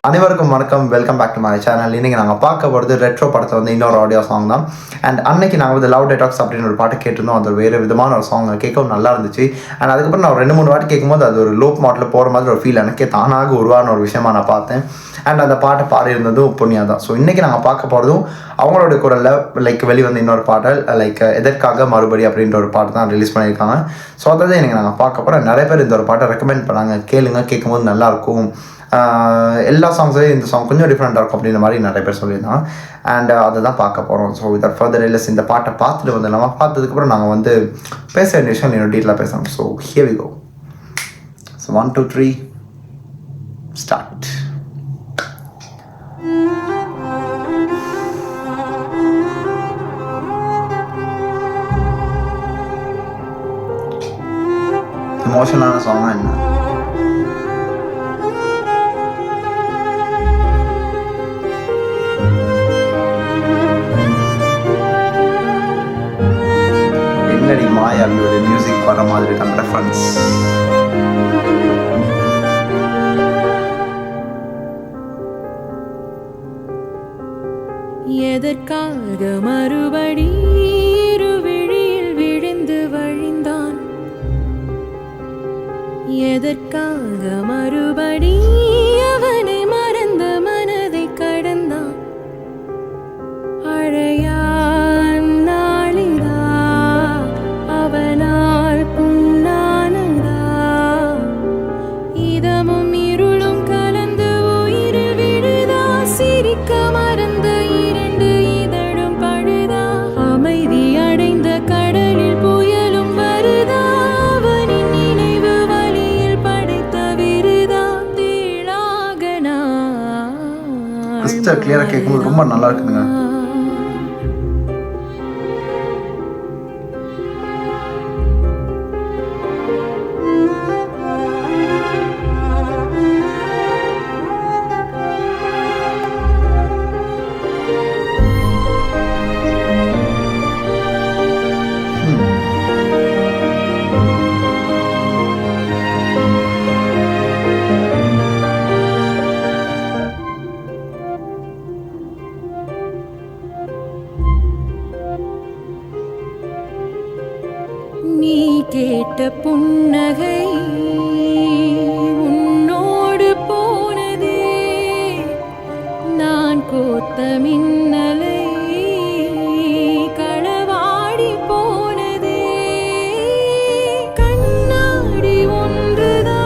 அனைவருக்கும் வணக்கம். Welcome back to my channel. இன்னைக்கு நாங்கள் பார்க்க போகிறது ரெட்ரோ படத்தில் வந்து இன்னொரு ஆடியோ சாங் தான். அண்ட் அன்னைக்கு நாங்கள் வந்து லவ் டெடாக்ஸ் அப்படின்னு ஒரு பாட்டு கேட்டிருந்தோம். அது வேறு விதமான ஒரு சாங் கேட்கவும் நல்லா இருந்துச்சு. அண்ட் அதுக்கப்புறம் நான் 2-3 வாட்டி கேட்கும்போது அது ஒரு லோப் மாடலில் போகிற மாதிரி ஒரு ஃபீல் எனக்கே தானாக உருவான ஒரு விஷயமா நான் பார்த்தேன். அண்ட் அந்த பாட்டை பாடியிருந்ததும் புண்ணியா தான். ஸோ இன்றைக்கி நாங்கள் பார்க்க போகிறதும் அவங்களோட குரலில் வெளிவந்த இன்னொரு பாடல் எதற்காக மறுபடி அப்படின்ற ஒரு பாட்டு தான் ரிலீஸ் பண்ணியிருக்காங்க. ஸோ அதாவது எனக்கு நாங்கள் பார்க்க போகிறோம். நிறைய பேர் இந்த ஒரு பாட்டை ரெக்கமெண்ட் பண்ணாங்க, கேளுங்க, கேட்கும்போது நல்லாயிருக்கும், எல்லா சாங்ஸையும் இந்த சாங் கொஞ்சம் டிஃப்ரெண்ட்டாக இருக்கும் அப்படின்ற மாதிரி நிறைய பேர் சொல்லியிருந்தாங்க. அண்ட் அதை தான் பார்க்க போகிறோம். ஸோ வித் ஃபர்தர் இல்லஸ் இந்த பாட்டை பார்த்துட்டு வந்து நம்ம பார்த்ததுக்கப்புறம் நாங்கள் வந்து பேச வேண்டிய விஷயம் இன்னும் டீட்டெயிலாக பேசணும். So here we go. So 1 2 3 start. எமோஷனலான சாங்காக என்ன? என்னடி மாயாவியோட மியூசிக் வர மாதிரி இருக்காங்க ரெஃபரன்ஸ். எதற்காக மறுபடி இருவிழியில் விழுந்து வழிந்தான்? எதற்காக மறுபடி அவனை மறந்த மனதை கடந்தான்? அழையான் நாளிதா அவனால் புண்ணானதா? இதமும் இருளும் கலந்து உயிரில் விழுதா? சிரிக்க மறந்த இரண்டு இதழும் பழுதா? அமைதி அடைந்த கடலில் புயலும் வருதா? அவனின் நினைவு வழியில் படைத்த விருதா? தீழாக நான் கிளியராக கேட்கும்போது ரொம்ப நல்லா இருக்குதுங்க. நீ கேட்ட புன்னகை உன்னோடு போனதே, நான் கோத்த மின்னலை களவாடி போனதே. கண்ணாடி ஒன்றுதான்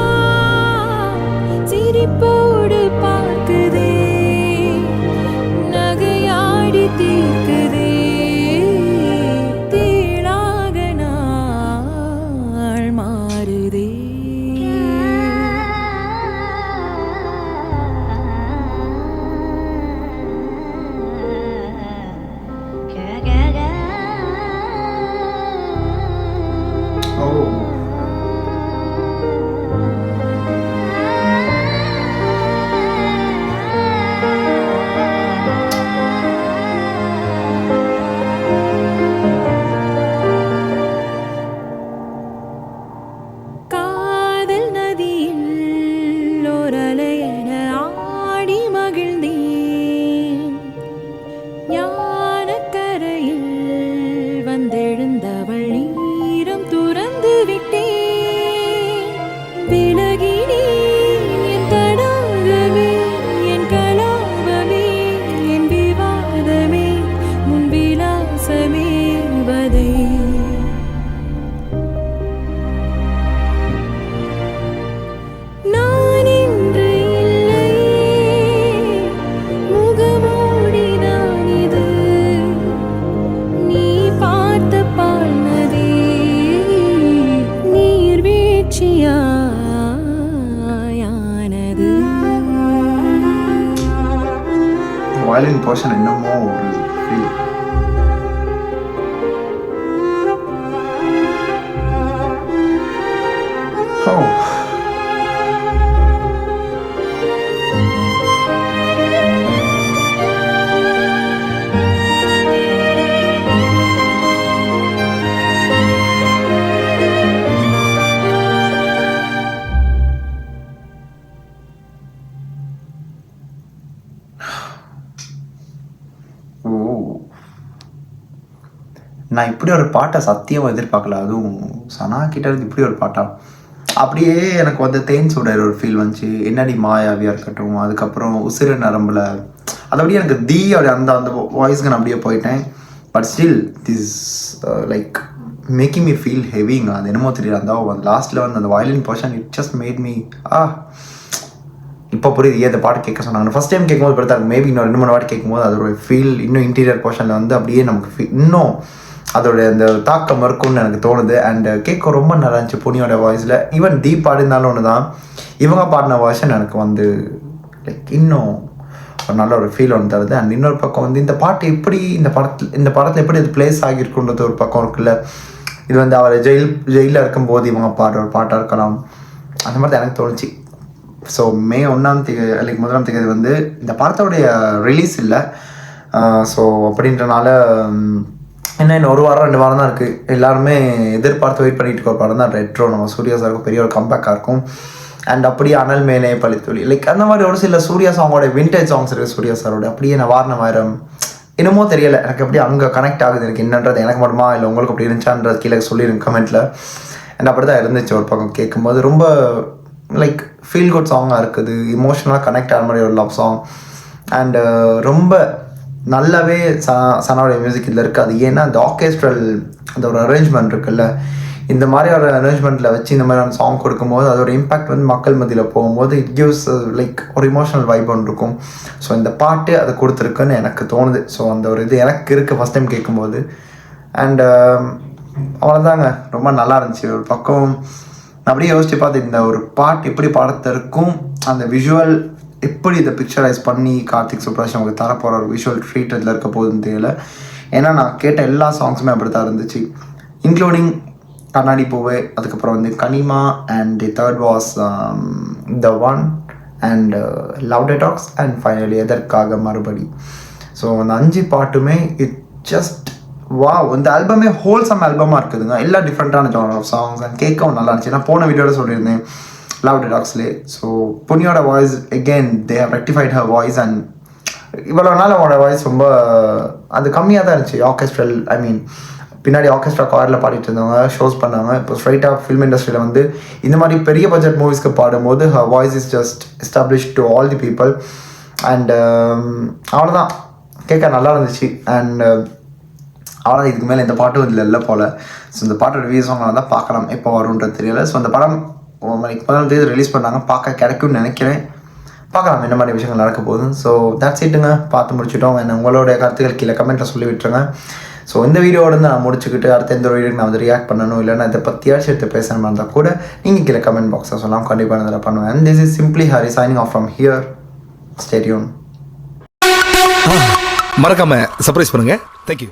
சிரிப்போடு பார்க்குதே, நகையாடி தீர்க்குதே. வந்தெழுந்தவள் நீரம் துறந்து விட்டேன். விலகினே என் தடாகமே, என் கலாபமே, என் விவாதமே, முன் விலாசமே வதை. நான் இன்று இல்லை, முகமூடி நான் இது. நீ பார்த்த பால்நதி நீர்வீழ்ச்சியானது. வயலின் போர்ஷன் என்னமோ ஒரு ஃபீல். நான் இப்படி ஒரு பாட்டை சத்தியமாக எதிர்பார்க்கல, அதுவும் சனா கிட்ட இருந்து இப்படி ஒரு பாட்டா. அப்படியே எனக்கு வந்து தேன் சுடர் ஒரு ஃபீல் வந்துச்சு, என்னடி மாயாவியாக இருக்கட்டும், அதுக்கப்புறம் உசிறு நரம்பில் அது அப்படியே எனக்கு அப்படியே அந்த அந்த வாய்ஸ்க்கு நான் அப்படியே போயிட்டேன். But still this like making me feel heaving. அது என்னமோ தெரியல, அந்த லாஸ்ட்டில் வந்து அந்த violin portion it just made me இப்போ புரியுது ஏன் இந்த பாட்டு கேட்க சொன்னாங்க. ஃபஸ்ட் டைம் கேட்கும்போது படுத்தா மேபி இன்னும் 2-3 வாட்டி கேட்கும்போது அதோட ஃபீல் இன்னும் இன்டீரியர் போர்ஷனில் வந்து அப்படியே நமக்கு இன்னும் அதோட அந்த தாக்கம் இருக்கும்னு எனக்கு தோணுது. அண்ட் கேட்க ரொம்ப நல்லா இருந்துச்சு புனியோட வாய்ஸில். ஈவன் டீப் பாடினாலும் ஒன்று தான், இவங்க பாடின வேர்ஷன் எனக்கு வந்து லைக் இன்னும் ஒரு நல்ல ஒரு ஃபீல் ஒன்று தருது. அண்ட் இன்னொரு பக்கம் வந்து இந்த பாட்டு எப்படி இந்த படத்தில் எப்படி அது பிளேஸ் ஆகியிருக்குன்றது ஒரு பக்கம் இருக்குல்ல. இது வந்து அவர் ஜெயிலில் இருக்கும்போது இவங்க பாடுற ஒரு பாட்டாக இருக்கலாம், அந்த மாதிரி தான் எனக்கு தோணுச்சு. ஸோ மே 1 வந்து இந்த படத்தோடைய ரிலீஸ் இல்லை. ஸோ அப்படின்றனால இன்னும் 1 வாரம் 2 வாரம் தான் இருக்குது. எல்லாருமே எதிர்பார்த்து வெயிட் பண்ணிட்டு இருக்க ஒரு படம் தான் ரெட்ரோ. நம்ம சூர்யா சாருக்கும் பெரிய ஒரு கம்பேக்காக இருக்கும். அண்ட் அப்படியே அனல் மேலே பழித்தொழி லைக் அந்த மாதிரி ஒரு சில சூர்யா சாங்கோட விண்டேஜ் சாங்ஸ் இருக்குது சூர்யா சாரோட. அப்படியே நான் வாரண வாரம் என்னமோ தெரியலை எனக்கு அப்படியே அங்கே கனெக்ட் ஆகுது. எனக்கு என்னன்றது எனக்கு மட்டுமா இல்லை உங்களுக்கு அப்படி இருந்துச்சான்றது கீழே சொல்லிடுங்க கமெண்ட்டில். அண்ட் அப்படி தான் இருந்துச்சு ஒரு பக்கம் கேட்கும்போது. ரொம்ப லைக் ஃபீல் குட் சாங்காக இருக்குது, இமோஷனலாக கனெக்ட் ஆகிற மாதிரி ஒரு லவ் சாங். அண்டு ரொம்ப நல்லாவே சனாவுடைய மியூசிக் இதில் இருக்குது. அது ஏன்னா அந்த ஆர்கெஸ்ட்ரல் அந்த ஒரு அரேஞ்ச்மெண்ட் இருக்குல்ல, இந்த மாதிரி ஒரு அரேஞ்ச்மெண்ட்டில் வச்சு இந்த மாதிரியான சாங் கொடுக்கும்போது அதோட இம்பேக்ட் வந்து மக்கள் மத்தியில் போகும்போது இட் கிவ்ஸ் லைக் ஒரு இமோஷனல் வைப் ஒன்று இருக்கும். ஸோ இந்த பாட்டு அதை கொடுத்துருக்குன்னு எனக்கு தோணுது. ஸோ அந்த ஒரு இது எனக்கு இருக்குது ஃபஸ்ட் டைம் கேட்கும்போது. அண்ட் அவ்வளோதாங்க, ரொம்ப நல்லா இருந்துச்சு. ஒரு பக்கம் அப்படியே யோசிச்சு பார்த்து இந்த ஒரு பாட்டு எப்படி பாடத்திற்கும் அந்த விஷுவல் எப்படி இதை பிக்சரைஸ் பண்ணி கார்த்திக் சுப்ராஜ் அவங்க தரப்போகிற ஒரு விஷுவல் ட்ரீட் இதில் இருக்க போகுதுன்னு தெரியல. ஏன்னா நான் கேட்ட எல்லா சாங்ஸுமே அப்படி தான் இருந்துச்சு, இன்க்ளூடிங் கண்ணாடி பூவே, அதுக்கப்புறம் வந்து Kanima, and the third was the one, and love detox, and finally Etharkaga Marubadi. So அந்த 5 பாட்டுமே இட் ஜஸ்ட் இந்த ஆல்பமே ஹோல்சம் ஆல்பமாக இருக்குதுங்க. எல்லா டிஃப்ரெண்ட்டான ஜானர் ஆஃப் சாங்ஸ் அண்ட் கேட்கவும் நல்லா இருந்துச்சு. நான் போன வீடியோவில் சொல்லியிருந்தேன் லவ் டெடாக்ஸ்லே. ஸோ புனியோட voice again they have rectified her voice. And இவ்வளோ நாள் அவனோட வாய்ஸ் ரொம்ப அது கம்மியாக தான் இருந்துச்சு. ஆர்கெஸ்ட்ரல் பின்னாடி ஆர்கெஸ்ட்ரா காரில் பாடிட்டு இருந்தவங்க ஷோஸ் பண்ணாங்க. இப்போ ஸ்ட்ரைட்டாக ஃபில்ம் இண்டஸ்ட்ரியில் வந்து இந்த மாதிரி பெரிய பட்ஜெட் மூவிஸ்க்கு பாடும்போது her voice is just establish to all the people. And அவ்வளோதான், கேட்க நல்லா இருந்துச்சு. அண்ட் அவ்வளோதான், இதுக்கு மேலே இந்த பாட்டும் இதில் இல்லை போல். ஸோ இந்த பாட்டோட ரிவ்யூ சாங் தான் பார்க்கலாம், எப்போ வரும்ன்றது தெரியல. ஸோ அந்த படம் 1 ரிலீஸ் பண்ணாங்க, பார்க்க கிடைக்கும்னு நினைக்கிறேன். பார்க்கலாம் என்ன மாதிரி விஷயங்கள் நடக்க போகுது. ஸோ தட்ஸ் இட்டுங்க, பார்த்து முடிச்சுட்டோம். என்ன உங்களுடைய கருத்துக்கள் கீழே கமெண்ட்டில் சொல்லி விட்டுருங்க. ஸோ இந்த வீடியோட நான் முடிச்சுக்கிட்டு அடுத்த எந்த வீடியோக்கு நான் வந்து ரியாக்ட் பண்ணணும் இல்லைன்னா இதை பற்றியாச்சும் எடுத்து பேசணுமா இருந்தால் கூட நீங்கள் கீழே கமெண்ட் பாக்ஸில் சொல்லலாம், கண்டிப்பாக நான் இதில் பண்ணுவேன். This is simply Hari signing off from here. Stay tune. மறக்காம சர்ப்ரைஸ் பண்ணுங்க. தேங்க்யூ.